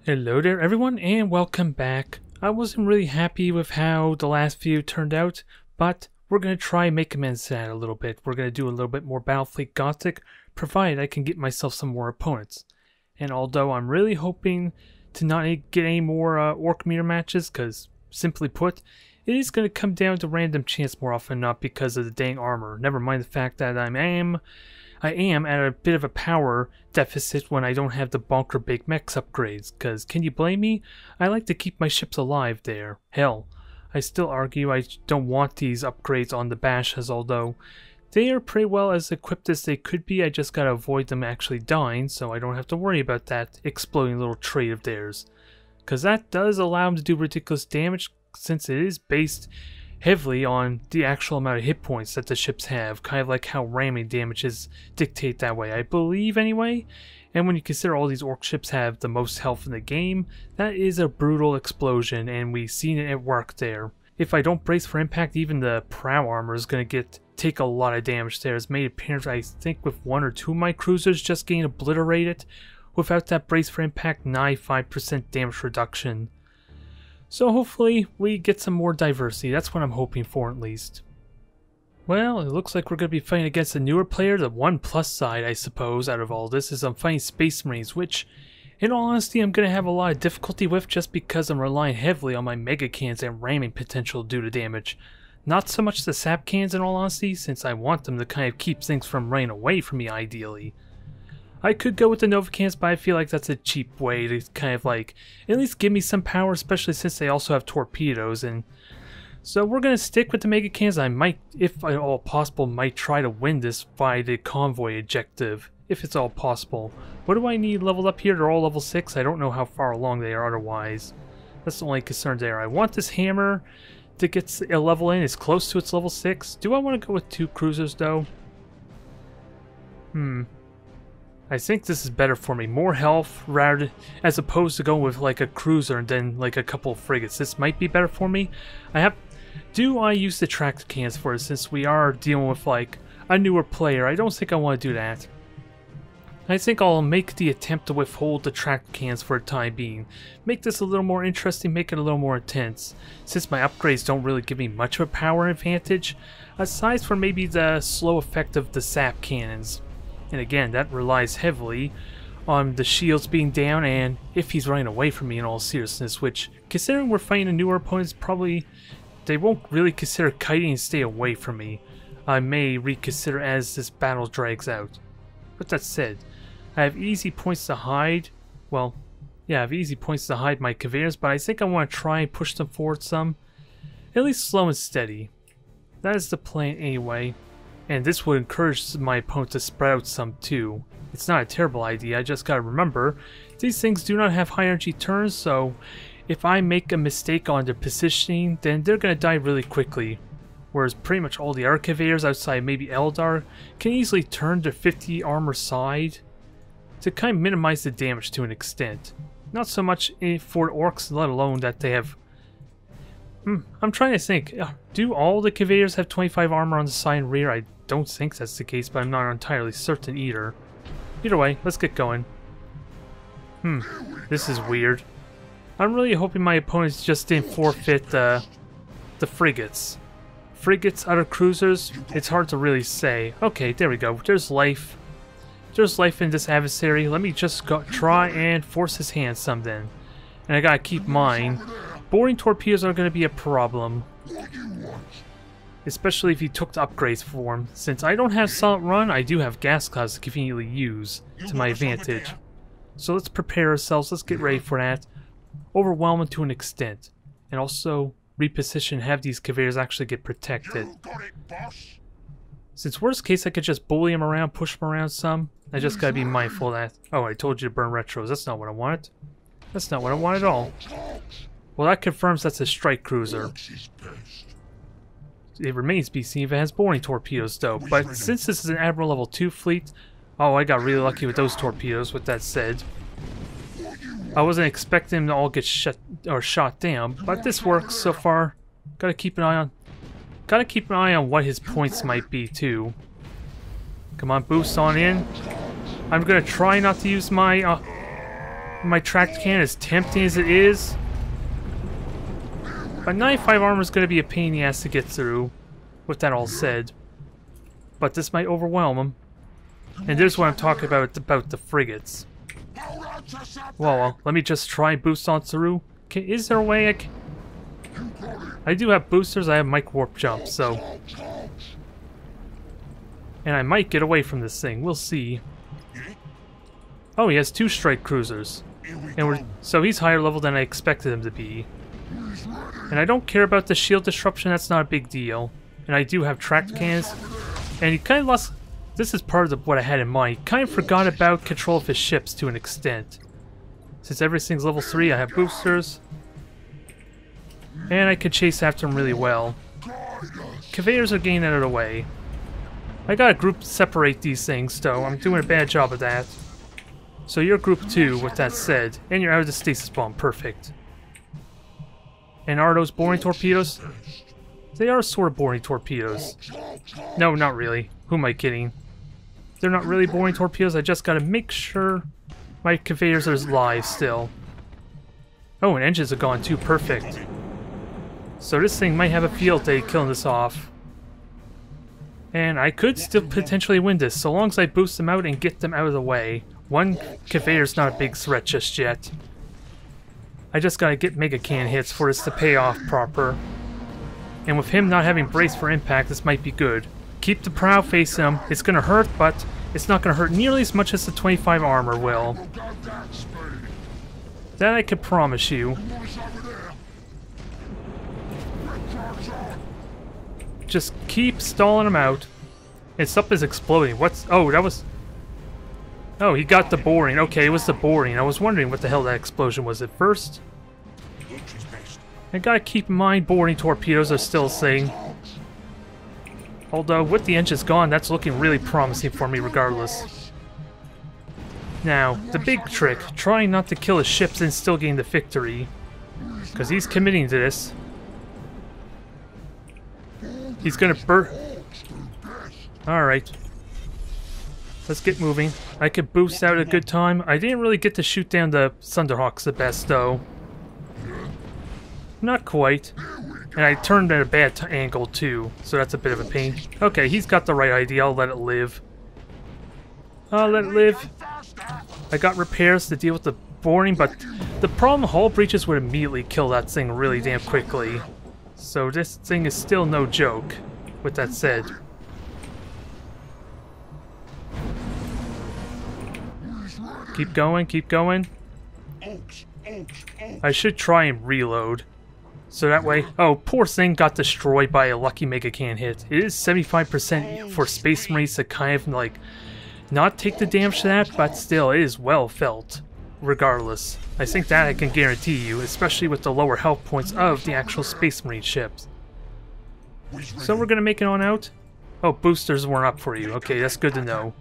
Hello there everyone and welcome back. I wasn't really happy with how the last video turned out, but we're going to try and make amends to that a little bit. We're going to do a little bit more Battlefleet Gothic, provided I can get myself some more opponents. And although I'm really hoping to not get any more Orc mirror matches, because simply put, it is going to come down to random chance more often than not because of the dang armor. Never mind the fact that I am at a bit of a power deficit when I don't have the bonker big mechs upgrades, because can you blame me? I like to keep my ships alive there. Hell, I still argue I don't want these upgrades on the Bashas, although they are pretty well as equipped as they could be. I just gotta avoid them actually dying, so I don't have to worry about that exploding little trait of theirs. Because that does allow them to do ridiculous damage, since it is based heavily on the actual amount of hit points that the ships have, kind of like how ramming damages dictate that way, I believe anyway. And when you consider all these Orc ships have the most health in the game, that is a brutal explosion, and we've seen it at work there. If I don't brace for impact, even the prow armor is going to take a lot of damage there. It's made appearance, I think, with one or two of my cruisers just getting obliterated without that brace for impact 95% damage reduction. So hopefully we get some more diversity. That's what I'm hoping for at least. Well, it looks like we're going to be fighting against a newer player. The one plus side, I suppose, out of all this is I'm fighting Space Marines, which, in all honesty, I'm going to have a lot of difficulty with just because I'm relying heavily on my Mega Cans and ramming potential due to damage. Not so much the Sap Cans in all honesty, since I want them to kind of keep things from running away from me ideally. I could go with the Nova Cans, but I feel like that's a cheap way to kind of like at least give me some power, especially since they also have torpedoes. And so we're going to stick with the Mega Cans. I might, if at all possible, might try to win this by the convoy objective, if it's all possible. What do I need leveled up here? They're all level 6. I don't know how far along they are otherwise. That's the only concern there. I want this hammer to get a level in as close to its level 6. Do I want to go with 2 cruisers though? I think this is better for me. More health rather as opposed to going with like a cruiser and then like a couple of frigates. This might be better for me. Do I use the tracked cans for it, since we are dealing with like a newer player? I don't think I want to do that. I think I'll make the attempt to withhold the tracked cans for the time being. Make this a little more interesting, make it a little more intense. Since my upgrades don't really give me much of a power advantage, aside from maybe the slow effect of the sap cannons. And again, that relies heavily on the shields being down and if he's running away from me in all seriousness, which, considering we're fighting a newer opponent, probably they won't really consider kiting and stay away from me. I may reconsider as this battle drags out. But that said, I have easy points to hide. Well, yeah, I have easy points to hide my conveyors, but I think I want to try and push them forward some. At least slow and steady. That is the plan anyway. And this would encourage my opponent to spread out some too. It's not a terrible idea, I just gotta remember, these things do not have high energy turns, so if I make a mistake on their positioning, then they're gonna die really quickly. Whereas pretty much all the other conveyors outside maybe Eldar can easily turn their 50 armor side to kind of minimize the damage to an extent. Not so much for Orks, let alone that they have... I'm trying to think, do all the conveyors have 25 armor on the side and rear? I don't think that's the case, but I'm not entirely certain either. Either way, let's get going. This is weird. I'm really hoping my opponents just didn't forfeit the frigates. Frigates, other cruisers, it's hard to really say. Okay, there we go. There's life. There's life in this adversary. Let me just try and force his hand some then. And I gotta keep in mind, boarding torpedoes are gonna be a problem. Especially if you took the upgrades for them. Since I don't have solid run, I do have gas clouds to conveniently use to my advantage. So let's prepare ourselves, let's get ready for that. Overwhelm them to an extent. And also reposition, have these conveyors actually get protected. Since worst case I could just bully them around, push them around some. I just gotta be mindful of that. Oh, I told you to burn retros, that's not what I wanted. That's not what I want at all. Well, that confirms that's a strike cruiser. It remains to be seen if it has boring torpedoes though, but since this is an Admiral level 2 fleet, oh, I got really lucky with those torpedoes. With that said, I wasn't expecting them to all get shot down, but this works so far. Gotta keep an eye on what his points might be too. Come on, boost on in. I'm gonna try not to use my my tracked cannon, as tempting as it is. But 95 armor is going to be a pain in the ass to get through, with that all said. But this might overwhelm him. And there's what I'm talking about the frigates. Well, let me just try boost on through. Is there a way I do have boosters, I have mic warp jump, so... And I might get away from this thing, we'll see. Oh, he has 2 strike cruisers. And so he's higher level than I expected him to be. And I don't care about the shield disruption, that's not a big deal. And I do have tracked cannons. And he kind of lost... This is part of what I had in mind. He kind of forgot about control of his ships to an extent. Since everything's level 3, I have boosters. And I can chase after him really well. Conveyors are getting out of the way. I gotta group separate these things, though. I'm doing a bad job of that. So you're group 2, with that said. And you're out of the stasis bomb. Perfect. And are those boring torpedoes? They are sort of boring torpedoes. No, not really. Who am I kidding? They're not really boring torpedoes. I just gotta make sure my conveyors are live still. Oh, and engines are gone too. Perfect. So this thing might have a field day killing this off. And I could still potentially win this, so long as I boost them out and get them out of the way. One conveyor's not a big threat just yet. I just gotta get Mega Can hits for this to pay off proper. And with him not having brace for impact, this might be good. Keep the prow facing him. It's gonna hurt, but it's not gonna hurt nearly as much as the 25 armor will. That I can promise you. Just keep stalling him out. And stuff is exploding. What's... Oh, that was... Oh, he got the boring. Okay, it was the boring. I was wondering what the hell that explosion was at first. I gotta keep in mind boring torpedoes are still a thing. Although, with the engines gone, that's looking really promising for me regardless. Now, the big trick, trying not to kill his ships and still gain the victory. Because he's committing to this. He's gonna Alright. Let's get moving. I could boost out a good time. I didn't really get to shoot down the Thunderhawks the best, though. Not quite. And I turned at a bad angle, too, so that's a bit of a pain. Okay, he's got the right idea. I'll let it live. I'll let it live. I got repairs to deal with the boring, but the problem, hull breaches would immediately kill that thing really damn quickly. So this thing is still no joke, with that said. Keep going, keep going. I should try and reload. So that way... Oh, poor thing got destroyed by a lucky Mega Can hit. It is 75% for Space Marines to kind of, like, not take the damage to that, but still, it is well felt. Regardless. I think that I can guarantee you, especially with the lower health points of the actual Space Marine ships. So we're gonna make it on out? Oh, boosters weren't up for you. Okay, that's good to know.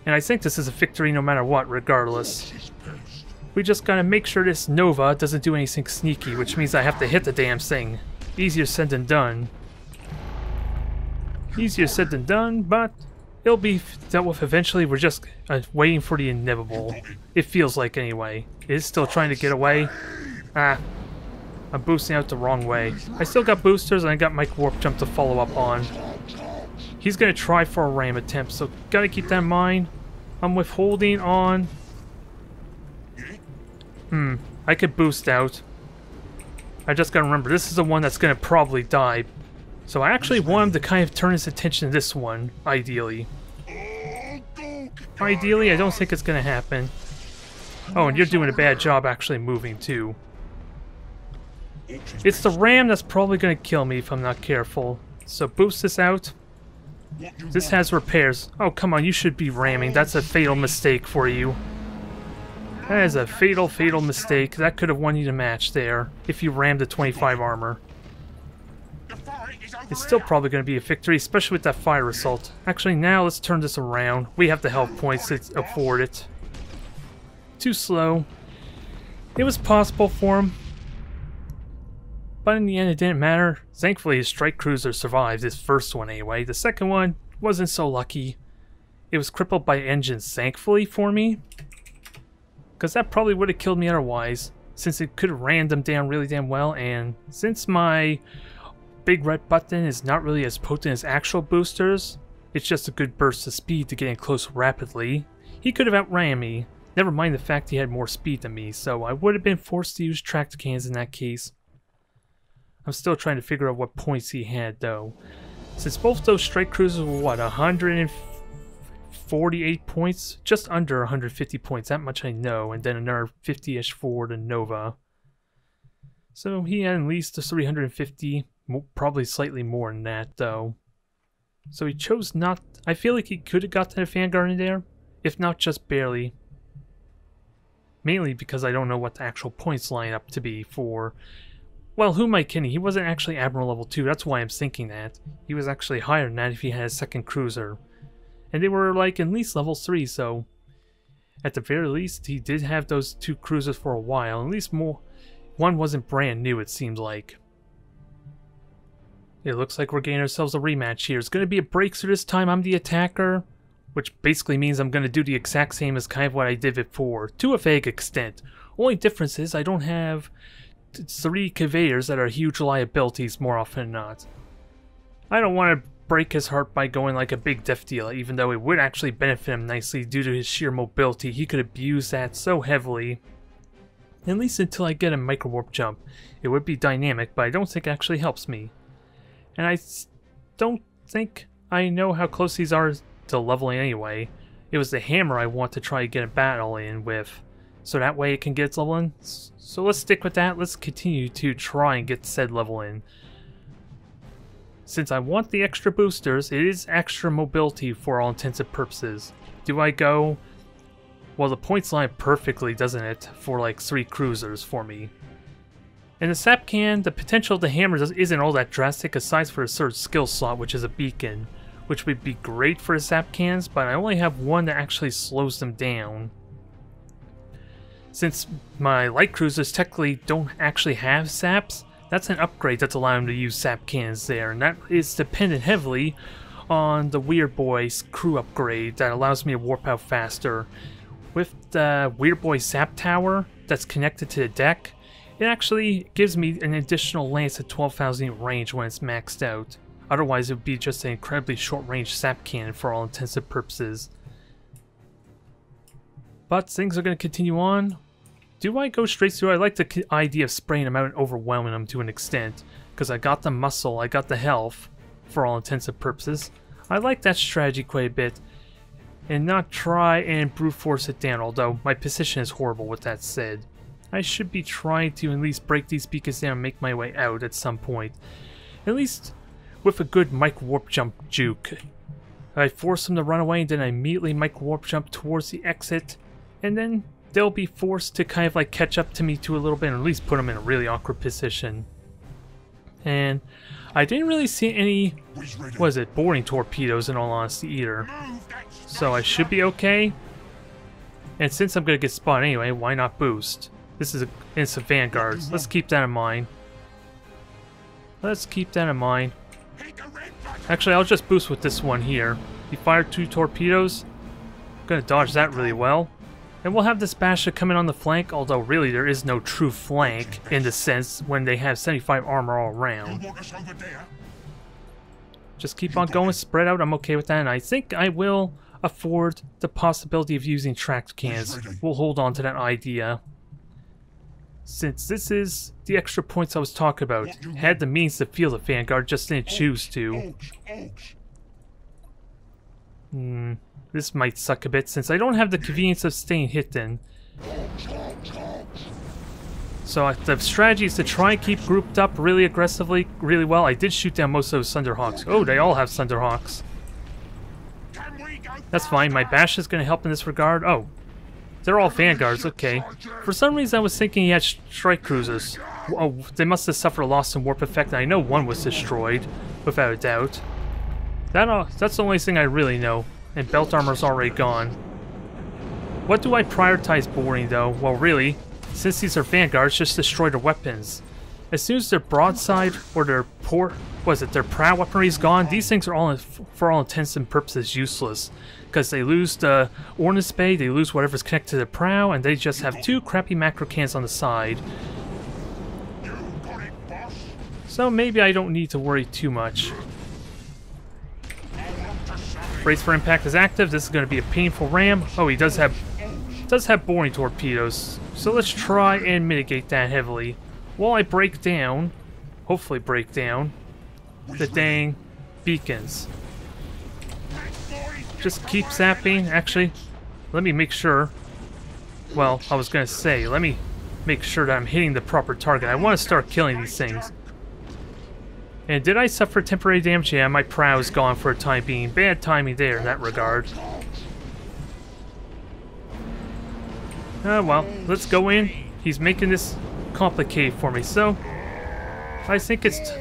And I think this is a victory no matter what, regardless. We just gotta make sure this Nova doesn't do anything sneaky, which means I have to hit the damn thing. Easier said than done. Easier said than done, but it'll be dealt with eventually. We're just waiting for the inevitable. It feels like, anyway. It is still trying to get away. Ah. I'm boosting out the wrong way. I still got boosters and I got Mike Warp Jump to follow up on. He's gonna try for a ram attempt, so gotta keep that in mind. I'm withholding on... I could boost out. I just gotta remember, this is the one that's gonna probably die. So I actually want him to kind of turn his attention to this one, ideally. Ideally, I don't think it's gonna happen. Oh, and you're doing a bad job actually moving, too. It's the ram that's probably gonna kill me if I'm not careful. So boost this out. This has repairs. Oh, come on, you should be ramming. That's a fatal mistake for you. That is a fatal, fatal mistake. That could have won you the match there, if you rammed the 25 armor. It's still probably going to be a victory, especially with that fire assault. Actually, now let's turn this around. We have the health points to afford it. Too slow. It was possible for him. But in the end, it didn't matter. Thankfully, his strike cruiser survived, his first one anyway. The second one wasn't so lucky. It was crippled by engines, thankfully, for me. because that probably would have killed me otherwise, since it could have ran them down really damn well, and since my big red button is not really as potent as actual boosters, it's just a good burst of speed to get in close rapidly, he could have outran me. Never mind the fact he had more speed than me, so I would have been forced to use tracked cans in that case. I'm still trying to figure out what points he had though. Since both those strike cruisers were what, 148 points? Just under 150 points, that much I know, and then another 50-ish for the Nova. So he had at least 350, probably slightly more than that though. So he chose not. I feel like he could have gotten a Vanguard in there, if not just barely. Mainly because I don't know what the actual points line up to be for. Well, who am I kidding? He wasn't actually Admiral level 2, that's why I'm thinking that. He was actually higher than that if he had a second cruiser. And they were like at least level 3, so at the very least he did have those 2 cruisers for a while. At least more. One wasn't brand new, it seemed like. It looks like we're getting ourselves a rematch here. It's going to be a breakthrough this time. I'm the attacker, which basically means I'm going to do the exact same as kind of what I did before, to a vague extent. Only difference is I don't have 3 conveyors that are huge liabilities more often than not. I don't want to break his heart by going like a big death dealer, even though it would actually benefit him nicely due to his sheer mobility. He could abuse that so heavily. At least until I get a micro warp jump. It would be dynamic, but I don't think it actually helps me. And I don't think I know how close these are to leveling anyway. It was the hammer I want to try to get a battle in with, so that way it can get its level in. So let's stick with that. Let's continue to try and get said level in. Since I want the extra boosters, it is extra mobility for all intents and purposes. Do I go? Well, the points line perfectly, doesn't it, for like 3 cruisers for me. In the sap can, the potential of the hammer isn't all that drastic aside for a third skill slot, which is a beacon, which would be great for the sap cans, but I only have one that actually slows them down. Since my light cruisers technically don't actually have saps, that's an upgrade that's allowing them to use sap cans there, and that is dependent heavily on the Weird Boy's crew upgrade that allows me to warp out faster. With the Weird Boy sap tower that's connected to the deck, it actually gives me an additional lance at 12,000 range when it's maxed out. Otherwise it would be just an incredibly short range sap cannon for all intents and purposes. But things are going to continue on. Do I go straight through? I like the idea of spraying them out and overwhelming them to an extent, because I got the muscle, I got the health, for all intents and purposes. I like that strategy quite a bit, and not try and brute force it down, although my position is horrible with that said. I should be trying to at least break these beacons down and make my way out at some point. At least with a good micro warp jump juke. I force them to run away and then I immediately micro warp jump towards the exit, and then they'll be forced to kind of like catch up to me to a little bit, or at least put them in a really awkward position. And I didn't really see any, what is it, boarding torpedoes in all honesty either. So I should be okay. And since I'm going to get spotted anyway, why not boost? This is instant vanguards. Let's keep that in mind. Let's keep that in mind. Actually, I'll just boost with this one here. He fired 2 torpedoes. I'm going to dodge that really well. And we'll have this basher come in on the flank, although really there is no true flank in the sense when they have 75 armor all around. Just keep on going, spread out, I'm okay with that, and I think I will afford the possibility of using tracked cans. We'll hold on to that idea. Since this is the extra points I was talking about, had the means to field the Vanguard, just didn't choose to. This might suck a bit since I don't have the convenience of staying hidden. So the strategy is to try and keep grouped up really aggressively, really well. I did shoot down most of those Thunderhawks. Oh, they all have Thunderhawks. That's fine, my bash is going to help in this regard. Oh, they're all Vanguards, okay. For some reason I was thinking he had strike cruisers. Oh, they must have suffered a loss in warp effect, and I know one was destroyed, without a doubt. That's the only thing I really know, and belt armor's already gone. What do I prioritize boarding though? Well really, since these are Vanguards, just destroy their weapons. as soon as their broadside or their their prow weaponry is gone, these things are all, for all intents and purposes, useless. Because they lose the ordnance bay, they lose whatever's connected to the prow, and they just have 2 crappy macro cannons on the side. So maybe I don't need to worry too much. Brace for impact is active. This is going to be a painful ram. Oh, he does have boring torpedoes. So let's try and mitigate that heavily. While I break down, hopefully break down, the dang beacons. Just keep zapping. Actually, let me make sure. Well, I was going to say, let me make sure that I'm hitting the proper target. I want to start killing these things. And did I suffer temporary damage? Yeah, my prow is gone for a time being. Bad timing there in that regard. Well, let's go in. He's making this complicated for me, so I think it's...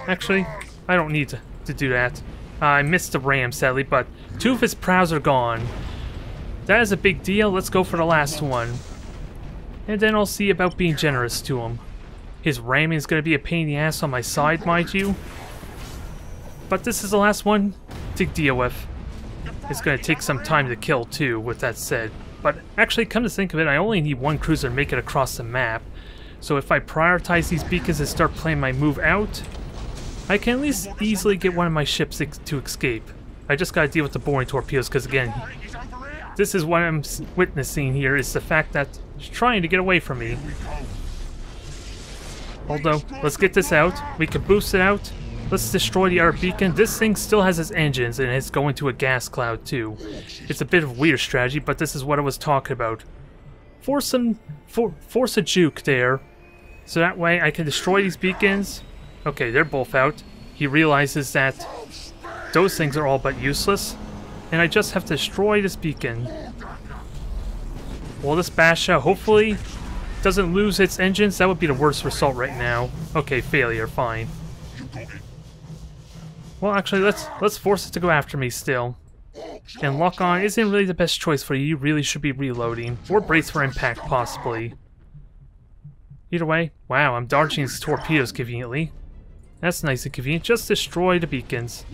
Actually, I don't need to do that. I missed the ram, sadly, but 2 of his prows are gone. That is a big deal. Let's go for the last one. And then I'll see about being generous to him. His ramming is going to be a pain in the ass on my side, mind you. But this is the last one to deal with. It's going to take some time to kill, too, with that said. But actually, come to think of it, I only need 1 cruiser to make it across the map. So if I prioritize these beacons and start playing my move out, I can at least easily get one of my ships to escape. I just gotta deal with the boring torpedoes, because again, this is what I'm witnessing here, is the fact that it's trying to get away from me. Although, let's get this out. We can boost it out. Let's destroy the other beacon. This thing still has its engines, and it's going to a gas cloud too. It's a bit of a weird strategy, but this is what I was talking about. Force a juke there, so that way I can destroy these beacons. Okay, they're both out. He realizes that those things are all but useless, and I just have to destroy this beacon. Well, this Basha hopefully doesn't lose its engines. That would be the worst result right now. Okay, failure, fine. Well, actually, let's force it to go after me still. And lock on isn't really the best choice for you. You really should be reloading, or brace for impact, possibly. Either way, wow, I'm dodging his torpedoes conveniently. That's nice and convenient. Just destroy the beacons.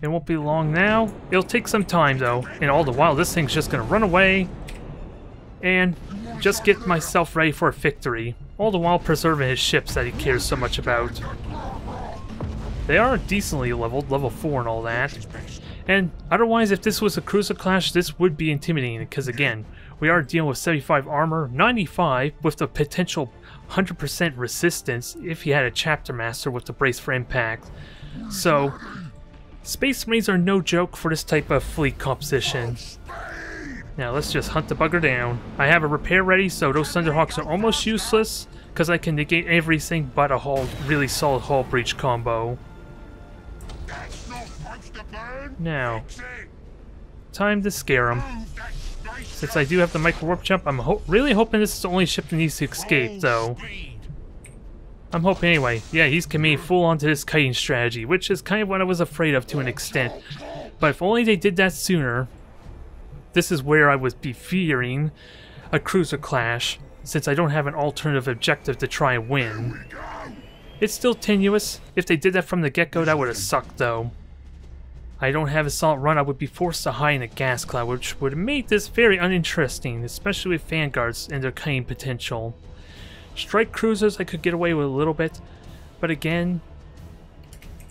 It won't be long now. It'll take some time, though. And all the while, this thing's just gonna run away and just get myself ready for a victory. All the while preserving his ships that he cares so much about. They are decently leveled, level 4 and all that. And otherwise, if this was a cruiser clash, this would be intimidating, because again, we are dealing with 75 armor, 95 with the potential 100% resistance if you had a chapter master with the brace for impact. So, Space Marines are no joke for this type of fleet composition. Now let's just hunt the bugger down. I have a repair ready, so those Thunderhawks are almost useless, because I can negate everything but a really solid hull breach combo. Now, time to scare him. Since I do have the micro warp jump, I'm really hoping this is the only ship that needs to escape, though. I'm hoping anyway. Yeah, he's committing full onto this kiting strategy, which is kind of what I was afraid of to an extent. But if only they did that sooner, this is where I would be fearing a cruiser clash, since I don't have an alternative objective to try and win. It's still tenuous. If they did that from the get-go, that would have sucked, though. I don't have a solid run, I would be forced to hide in a gas cloud, which would have made this very uninteresting, especially with vanguards and their kiting potential. Strike cruisers I could get away with a little bit, but again,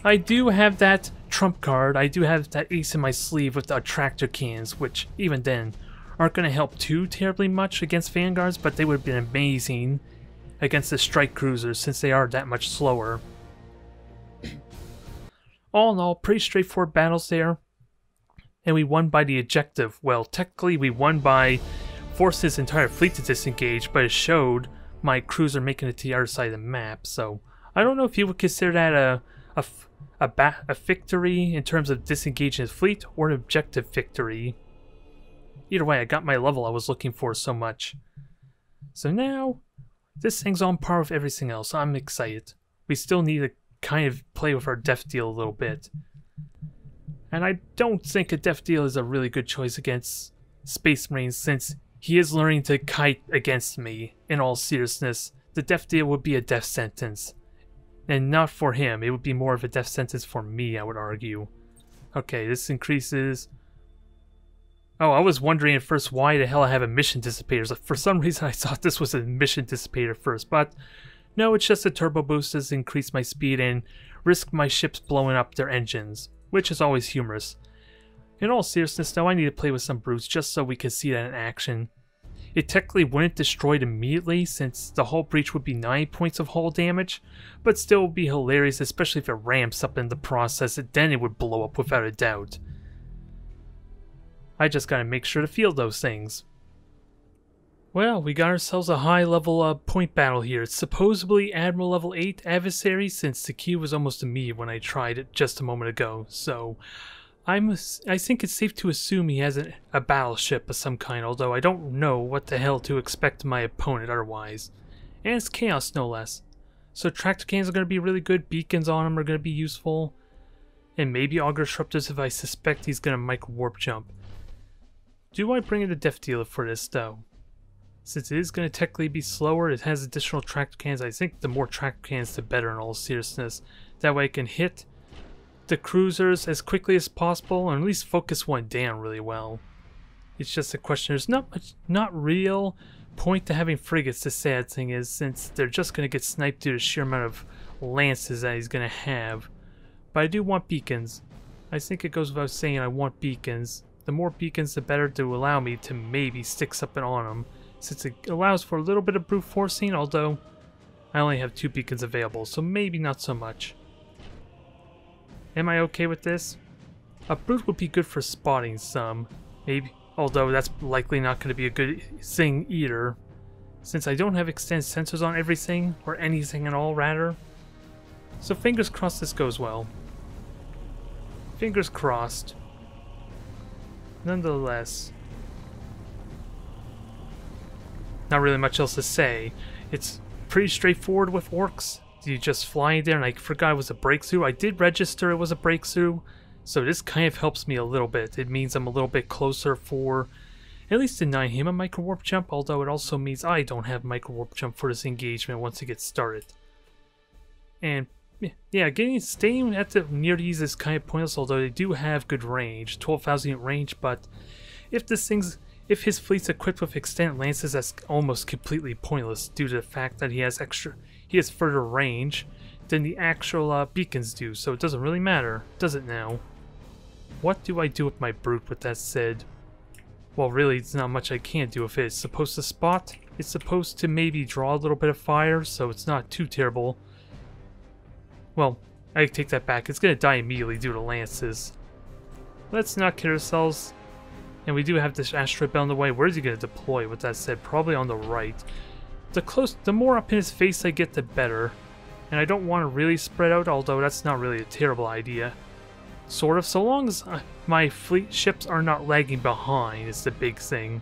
I do have that trump card. I do have that ace in my sleeve with the attractor cannons, which even then aren't going to help too terribly much against vanguards, but they would have been amazing against the strike cruisers since they are that much slower. All in all, pretty straightforward battles there, and we won by the objective. Well, technically we won by forcing his entire fleet to disengage, but it showed my cruiser making it to the other side of the map, so I don't know if you would consider that a victory in terms of disengaging his fleet, or an objective victory. Either way, I got my level I was looking for so much. So now, this thing's on par with everything else. I'm excited. We still need to kind of play with our death deal a little bit. And I don't think a death deal is a really good choice against Space Marines, since he is learning to kite against me, in all seriousness. the death deal would be a death sentence. And not for him, it would be more of a death sentence for me, I would argue. Okay, this increases... Oh, I was wondering at first why the hell I have emission dissipators. For some reason I thought this was an emission dissipator first, but no, it's just a turbo boost to increase my speed and risk my ships blowing up their engines, which is always humorous. In all seriousness though, I need to play with some brutes just so we can see that in action. It technically wouldn't destroy it immediately since the hull breach would be 9 points of hull damage, but still would be hilarious, especially if it ramps up in the process, and then it would blow up without a doubt. I just gotta make sure to field those things. Well, we got ourselves a high level point battle here. It's supposedly Admiral level 8 adversary since the queue was almost immediate when I tried it just a moment ago, so I think it's safe to assume he has a battleship of some kind, although I don't know what the hell to expect my opponent otherwise. And it's Chaos no less. So tractor cannons are going to be really good, beacons on them are going to be useful, and maybe auger disruptors if I suspect he's going to micro warp jump. Do I bring in the Death Dealer for this though? Since it is going to technically be slower, it has additional tractor cannons. I think the more tractor cannons the better in all seriousness. That way I can hit the cruisers as quickly as possible, or at least focus one down really well. It's just a question, there's not real point to having frigates. The sad thing is, since they're just going to get sniped due to the sheer amount of lances that he's going to have. But I do want beacons. I think it goes without saying I want beacons. The more beacons the better to allow me to maybe stick something on them, since it allows for a little bit of brute forcing, although I only have 2 beacons available, so maybe not so much. Am I okay with this? A brute would be good for spotting some, maybe, although that's likely not going to be a good thing either, since I don't have extended sensors on everything, or anything at all rather. So fingers crossed this goes well. Fingers crossed. Nonetheless, not really much else to say. It's pretty straightforward with Orks. You just fly in there, and I forgot it was a breakthrough. I did register it was a breakthrough, so this kind of helps me a little bit. It means I'm a little bit closer for at least denying him a micro warp jump, although it also means I don't have micro warp jump for this engagement once it gets started. And yeah, staying at the near these is kind of pointless, although they do have good range, 12,000 unit range, but if if his fleet's equipped with extended lances, that's almost completely pointless due to the fact that he has further range than the actual beacons do, so it doesn't really matter, does it now? What do I do with my brute with that said? Well, really, it's not much I can do with it. It's supposed to spot, it's supposed to maybe draw a little bit of fire, so it's not too terrible. Well, I take that back. It's going to die immediately due to lances. Let's not kid ourselves. And we do have this asteroid belt on the way. Where is he going to deploy with that said? Probably on the right. The more up in his face I get, the better. And I don't want to really spread out, although that's not really a terrible idea. Sort of, so long as my fleet ships are not lagging behind is the big thing.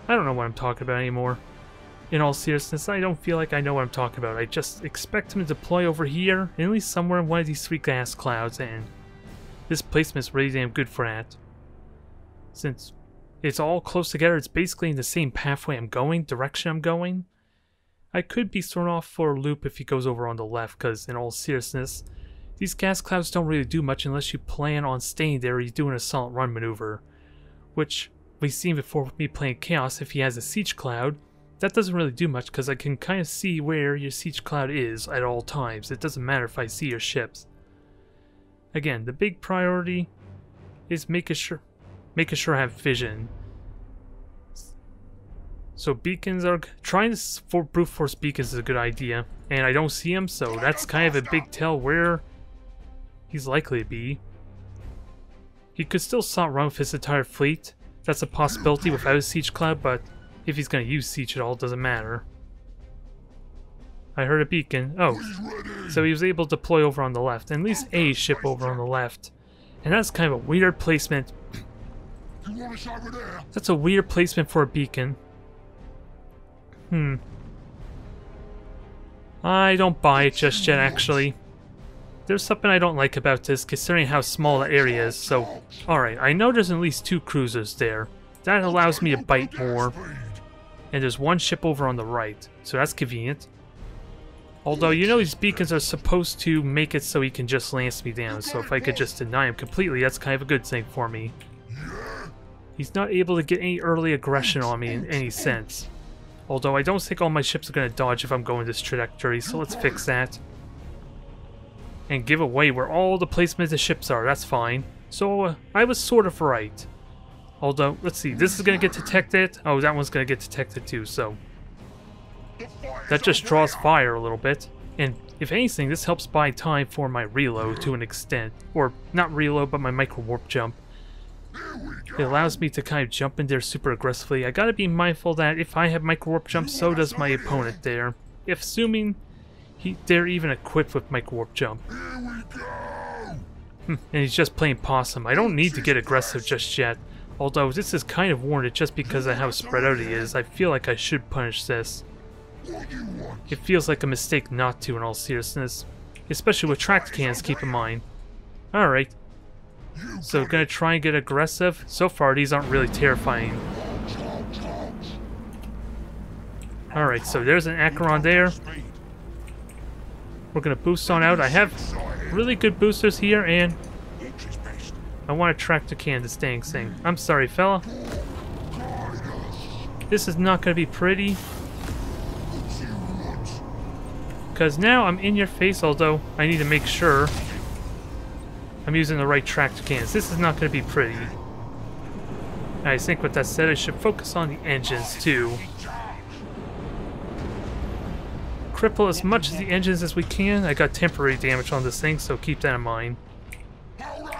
I don't know what I'm talking about anymore. In all seriousness, I don't feel like I know what I'm talking about. I just expect him to deploy over here, at least somewhere in one of these 3 gas clouds, and this placement's really damn good for that. Since it's all close together, it's basically in the same pathway I'm going, direction I'm going. I could be thrown off for a loop if he goes over on the left, because in all seriousness, these gas clouds don't really do much unless you plan on staying there or you do an assault run maneuver, which we've seen before with me playing Chaos. If he has a siege cloud, that doesn't really do much because I can kind of see where your siege cloud is at all times. It doesn't matter if I see your ships. Again, the big priority is making sure I have vision. So beacons are trying to brute force beacons is a good idea, and I don't see him, so that's kind of a big tell where he's likely to be. He could still assault run with his entire fleet. That's a possibility without a siege cloud, but if he's going to use siege at all, it doesn't matter. I heard a beacon. Oh, so he was able to deploy over on the left, and at least a ship over on the left. And that's kind of a weird placement. That's a weird placement for a beacon. I don't buy it just yet, actually. There's something I don't like about this, considering how small the area is, so... Alright, I know there's at least 2 cruisers there. That allows me to bite more. And there's one ship over on the right, so that's convenient. Although, you know, these beacons are supposed to make it so he can just lance me down, so if I could just deny him completely, that's kind of a good thing for me. He's not able to get any early aggression on me in any sense. Although I don't think all my ships are going to dodge if I'm going this trajectory, so let's fix that. And give away where all the placement of the ships are, that's fine. So, I was sort of right. Although, let's see, this is going to get detected. Oh, that one's going to get detected too, so... that just draws fire a little bit. And if anything, this helps buy time for my reload to an extent. Or, not reload, but my micro-warp jump. It allows me to kind of jump in there super aggressively. I gotta be mindful that if I have micro-warp jump, so does my opponent there. If assuming they're even equipped with micro-warp jump. And he's just playing possum. I don't need to get aggressive just yet. Although this is kind of warranted just because of how spread out he is. I feel like I should punish this. It feels like a mistake not to in all seriousness. Especially with tracked cannons, keep in mind. Alright. So gonna try and get aggressive. So far these aren't really terrifying. Alright, so there's an Acheron there. We're gonna boost on out. I have really good boosters here, and I want to track the can this dang thing. I'm sorry, fella. This is not gonna be pretty. Because now I'm in your face, although I need to make sure I'm using the right tractor cans. This is not going to be pretty. I think with that said, I should focus on the engines too. Cripple as much of the engines as we can. I got temporary damage on this thing, so keep that in mind.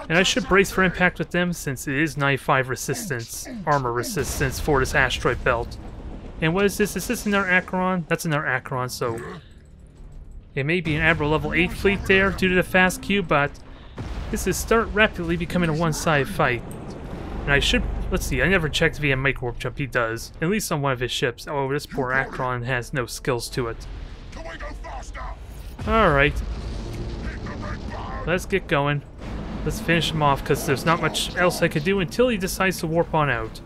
And I should brace for impact with them since it is 95 resistance, armor resistance for this asteroid belt. And what is this? Is this another Acheron? That's another Acheron, so... it may be an Admiral level 8 fleet there due to the fast queue, but this is rapidly becoming a one-sided fight. And I should... let's see, I never checked if he had micro-warp jump. He does. At least on one of his ships. Oh, this poor Acheron has no skills to it. Alright. Let's get going. Let's finish him off, because there's not much else I could do until he decides to warp on out.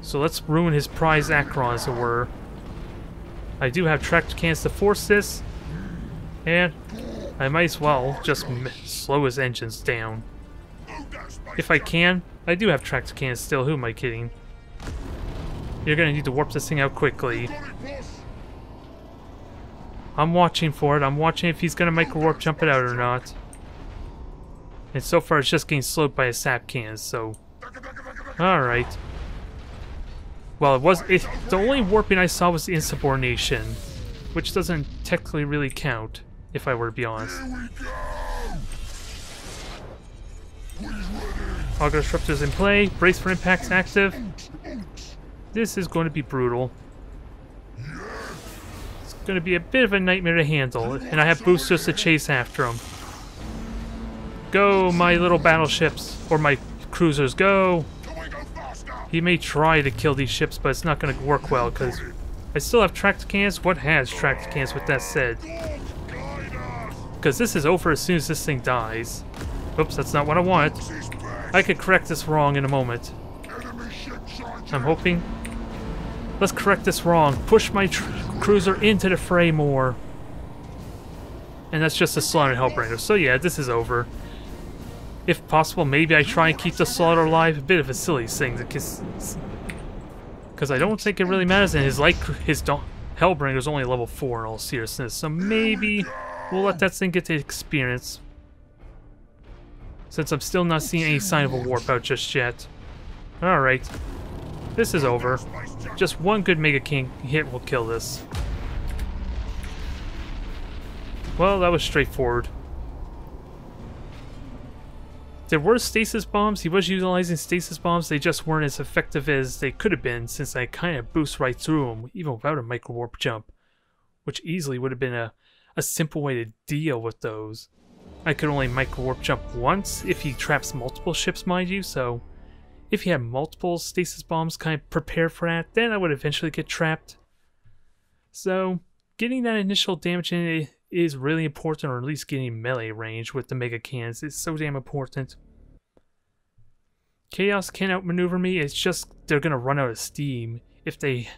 So let's ruin his prize Acheron, as it were. I do have tractor cans to force this. And I might as well just slow his engines down. If I can. I do have tractor cans still, who am I kidding? You're gonna need to warp this thing out quickly. I'm watching for it. I'm watching if he's gonna micro-warp jump it out or not. And so far it's just getting slowed by his sap cans, so... alright. Well, the only warping I saw was the insubordination, which doesn't technically really count, if I were to be honest. Auger Disruptors in play, brace for impacts active. This is going to be brutal. It's going to be a bit of a nightmare to handle, and I have boosters to chase after him. Go, my little battleships, or my cruisers, go! He may try to kill these ships, but it's not going to work well, because I still have tractor cans. What has tractor cans with that said? Because this is over as soon as this thing dies. Oops, that's not what I want. I could correct this wrong in a moment. I'm hoping. Let's correct this wrong. Push my cruiser into the fray more. And that's just a Slaughter Hellbringer. So yeah, this is over. If possible, maybe I try and keep the Slaughter alive. A bit of a silly thing, because I don't think it really matters. And his Hellbringer is only level 4 in all seriousness. So maybe we'll let that thing get the experience. Since I'm still not seeing any sign of a warp out just yet. Alright. This is over. Just one good Mega King hit will kill this. Well, that was straightforward. There were stasis bombs. He was utilizing stasis bombs. They just weren't as effective as they could have been, since I kind of boost right through them, even without a micro-warp jump. Which easily would have been a simple way to deal with those. I could only micro-warp jump once if he traps multiple ships, mind you, so if he had multiple stasis bombs kind of prepared for that, then I would eventually get trapped. So, getting that initial damage in is really important, or at least getting melee range with the Mega Cans is so damn important. Chaos can outmaneuver me, it's just they're gonna run out of steam if they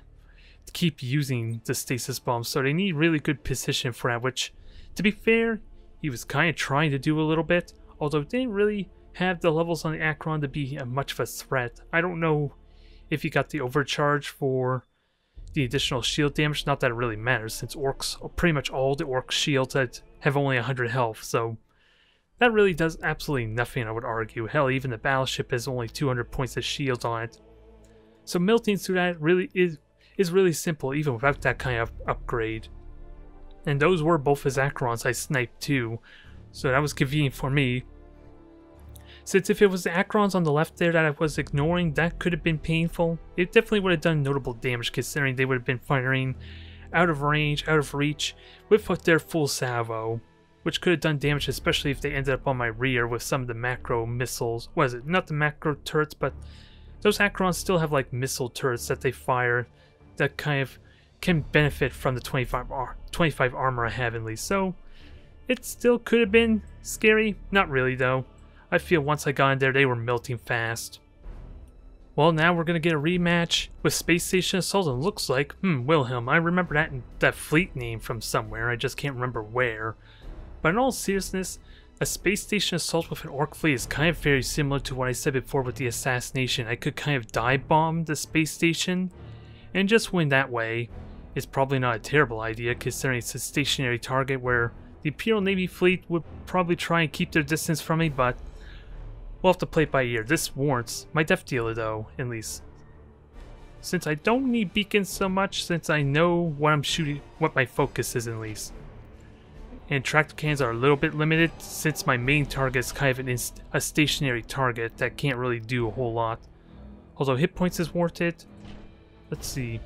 keep using the stasis bomb, so they need really good position for that, which, to be fair, he was kind of trying to do a little bit, although didn't really have the levels on the Akron to be much of a threat. I don't know if he got the overcharge for the additional shield damage, not that it really matters, since Orks, pretty much all the Orc shields have only 100 health, so that really does absolutely nothing, I would argue. Hell, even the battleship has only 200 points of shield on it. So melting through that really is really simple, even without that kind of upgrade. And those were both his Akrons I sniped too, so that was convenient for me. Since if it was the Akrons on the left there that I was ignoring, that could have been painful. It definitely would have done notable damage considering they would have been firing out of range, out of reach, with their full salvo, which could have done damage, especially if they ended up on my rear with some of the macro missiles. What is it? Not the macro turrets, but those Akrons still have like missile turrets that they fire that kind of can benefit from the 25 armor I have at least. So it still could have been scary. Not really though. I feel once I got in there they were melting fast. Well, now we're going to get a rematch with Space Station Assault, and looks like, Wilhelm. I remember that fleet name from somewhere, I just can't remember where. But in all seriousness, a Space Station Assault with an Orc fleet is kind of very similar to what I said before with the assassination. I could kind of dive bomb the space station and just win that way. It's probably not a terrible idea considering it's a stationary target where the Imperial Navy fleet would probably try and keep their distance from me, but we'll have to play it by ear. This warrants my death dealer though, at least. Since I don't need beacons so much, since I know what I'm shooting, what my focus is at least. And tractor cannons are a little bit limited since my main target is kind of a stationary target that can't really do a whole lot. Although hit points is warranted. Let's see.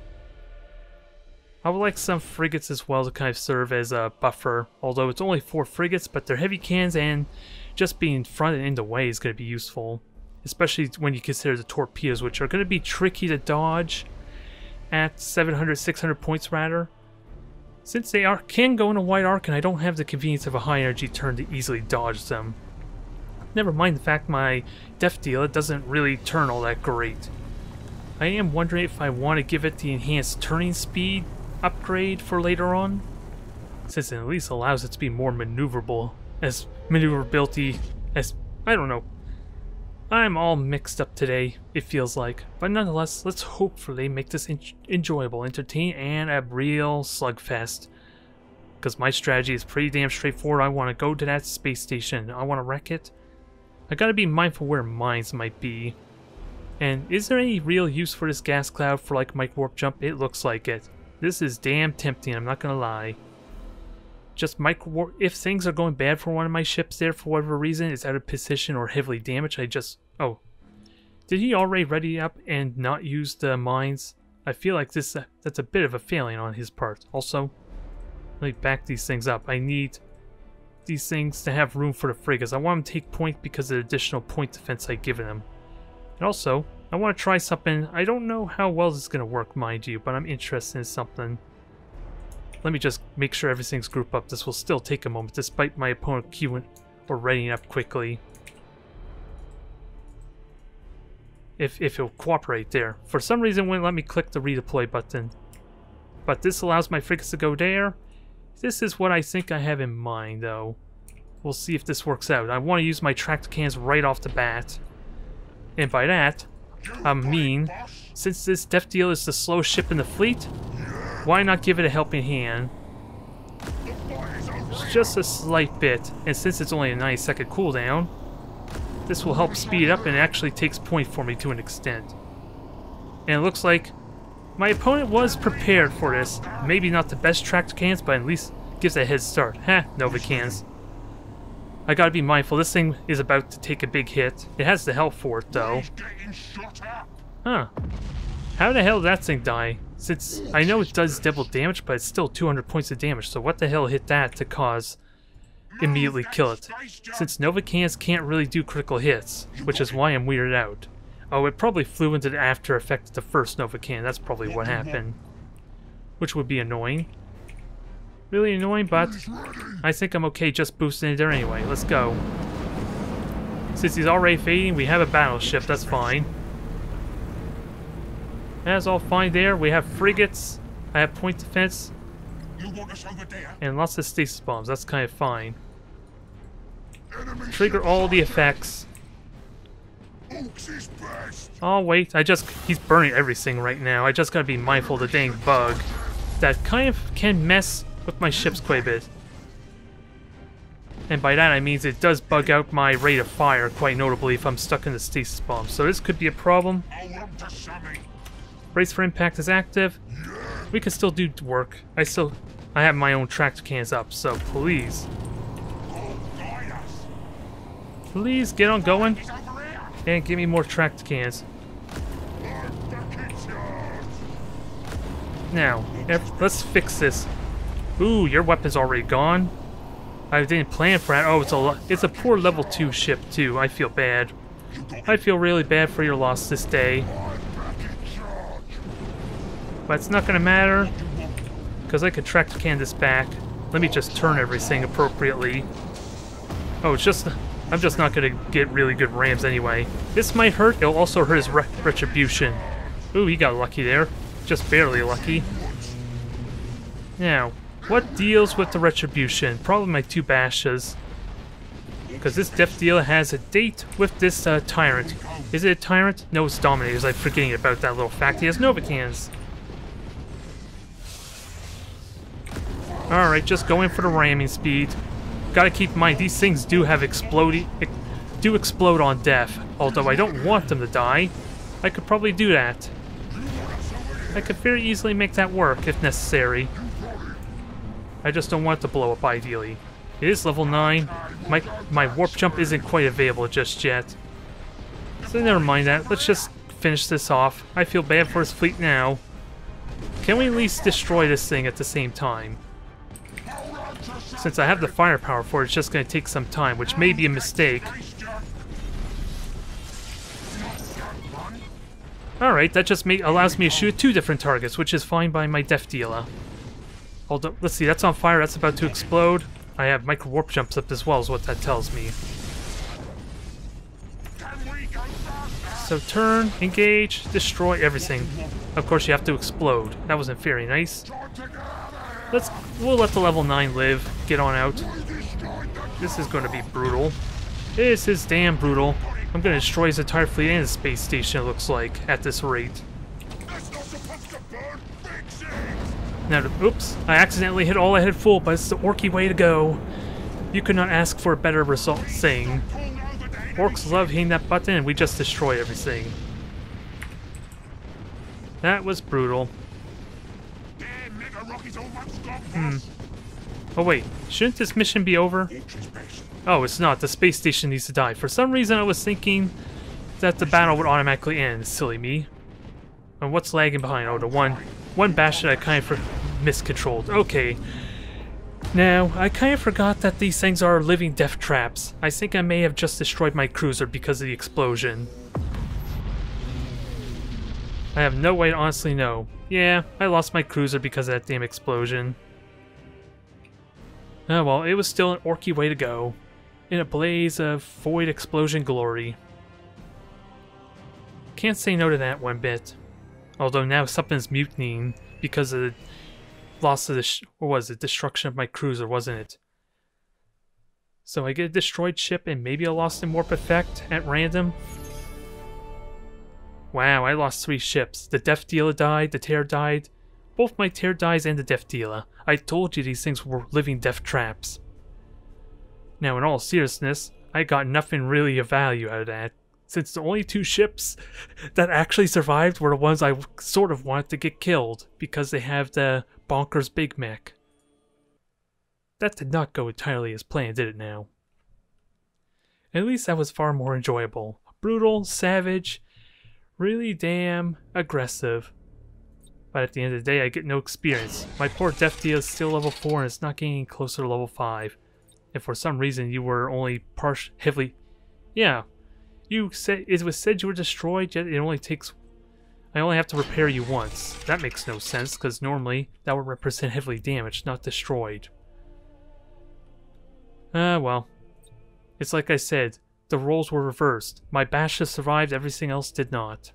I would like some frigates as well to kind of serve as a buffer. Although it's only 4 frigates, but they're heavy cannons and just being front and in the way is going to be useful. Especially when you consider the torpedoes, which are going to be tricky to dodge at 700, 600 points rather. Since they can go in a wide arc and I don't have the convenience of a high energy turn to easily dodge them. Never mind the fact my death dealer doesn't really turn all that great. I am wondering if I want to give it the enhanced turning speed upgrade for later on, since it at least allows it to be more maneuverable, as maneuverability as, I don't know. I'm all mixed up today, it feels like. But nonetheless, let's hopefully make this enjoyable, entertaining, and a real slugfest. Because my strategy is pretty damn straightforward. I want to go to that space station. I want to wreck it. I gotta be mindful where mines might be. And is there any real use for this gas cloud for like micro warp jump? It looks like it. This is damn tempting, I'm not gonna lie. Just micro warp, if things are going bad for one of my ships there for whatever reason, it's out of position or heavily damaged, oh. Did he already ready up and not use the mines? I feel like that's a bit of a failing on his part. Also, let me back these things up. I need these things to have room for the frigates. I want them to take point because of the additional point defense I've given them. And also, I want to try something. I don't know how well this is going to work, mind you, but I'm interested in something. Let me just make sure everything's grouped up. This will still take a moment, despite my opponent queuing or readying up quickly. If it'll cooperate there. For some reason, it wouldn't let me click the redeploy button. But this allows my frigates to go there. This is what I think I have in mind, though. We'll see if this works out. I want to use my tractor cannons right off the bat. And by that, I mean, since this Death Deal is the slowest ship in the fleet, why not give it a helping hand? Just a slight bit, and since it's only a 90-second cooldown, this will help speed it up and it actually takes point for me to an extent. And it looks like my opponent was prepared for this. Maybe not the best tractor cannons, but at least gives a head start. Ha, Nova cannons. I gotta be mindful, this thing is about to take a big hit. It has the health for it, though. Huh. How the hell did that thing die? Since I know it does double damage, but it's still 200 points of damage, so what the hell hit that to cause immediately kill it? Since Nova cannons can't really do critical hits, which is why I'm weirded out. Oh, it probably flew into the after effect of the first Nova cannon, that's probably what happened. Which would be annoying. Really annoying, but I think I'm okay just boosting it there anyway. Let's go. Since he's already fading, we have a battleship, that's fine. That's all fine there. We have frigates I have point defense You want us over there? and lots of stasis bombs. That's kind of fine. Enemy Trigger ship all the sighted. effects. Orks is best. Oh wait, he's burning everything right now. I just gotta be mindful of the dang bug. That kind of can mess with my ships quite a bit. And by that I mean it does bug out my rate of fire quite notably if I'm stuck in the stasis bomb. So this could be a problem. Hold on to something. Brace for impact is active. We can still do work. I have my own tractor cans up, so please. Oh, guide us. Please get on going He's over here. and give me more tractor cans. I'm back in charge. Now, let's fix this. Ooh, your weapon's already gone. I didn't plan for that. Oh, it's a poor level 2 ship too. I feel bad. I feel really bad for your loss this day. I'm back in charge. But it's not gonna matter, because I can tractor can this back. Let me just turn everything appropriately. Oh, I'm just not gonna get really good rams anyway. This might hurt. It'll also hurt his retribution. Ooh, he got lucky there. Just barely lucky. Now, what deals with the retribution? Probably my 2 bashes. Because this death dealer has a date with this tyrant. Is it a tyrant? No, it's Dominators. I'm forgetting about that little fact. He has Nova cans. Alright, just going for the ramming speed. Gotta keep in mind, these things do explode on death. Although I don't want them to die. I could probably do that. I could very easily make that work if necessary. I just don't want it to blow up ideally. It is level 9. My warp jump isn't quite available just yet. So never mind that. Let's just finish this off. I feel bad for his fleet now. Can we at least destroy this thing at the same time? Since I have the firepower for it, it's just going to take some time, which may be a mistake. Alright, that just allows me to shoot 2 different targets, which is fine by my death dealer. Although, let's see, that's on fire, that's about to explode. I have micro warp jumps up as well, is what that tells me. So turn, engage, destroy everything. Of course, you have to explode. That wasn't very nice. We'll let the level 9 live. Get on out. This is going to be brutal. This is damn brutal. I'm going to destroy his entire fleet and his space station, it looks like, at this rate. Now, oops, I accidentally hit all I had full, but it's the Orky way to go. You could not ask for a better result thing. Orks love hitting that button and we just destroy everything. That was brutal. Oh wait, shouldn't this mission be over? Oh, it's not. The space station needs to die. For some reason I was thinking that the battle would automatically end. Silly me. And what's lagging behind? Oh, the one bash that I kind of miscontrolled. Okay. Now, I kind of forgot that these things are living death traps. I think I may have just destroyed my cruiser because of the explosion. I have no way to honestly know. Yeah, I lost my cruiser because of that damn explosion. Oh well, it was still an Orky way to go. In a blaze of void explosion glory. Can't say no to that one bit. Although now something's mutinying because of the loss of what was it? Destruction of my cruiser, wasn't it? So I get a destroyed ship and maybe a lost in warp effect at random. Wow, I lost 3 ships. The Death Dealer died, the Tear died. Both my Tear dies and the Death Dealer. I told you these things were living death traps. Now in all seriousness, I got nothing really of value out of that. Since the only 2 ships that actually survived were the ones I sort of wanted to get killed. Because they have the bonkers Big Mech. That did not go entirely as planned, did it now? At least that was far more enjoyable. Brutal, savage, really damn aggressive. But at the end of the day, I get no experience. My poor Death Dealer is still level 4 and it's not getting closer to level 5. If for some reason you were only heavily... Yeah. It was said you were destroyed, yet it only takes... I only have to repair you once. That makes no sense, because normally that would represent heavily damaged, not destroyed. Well. It's like I said, the roles were reversed. My bashes survived, everything else did not.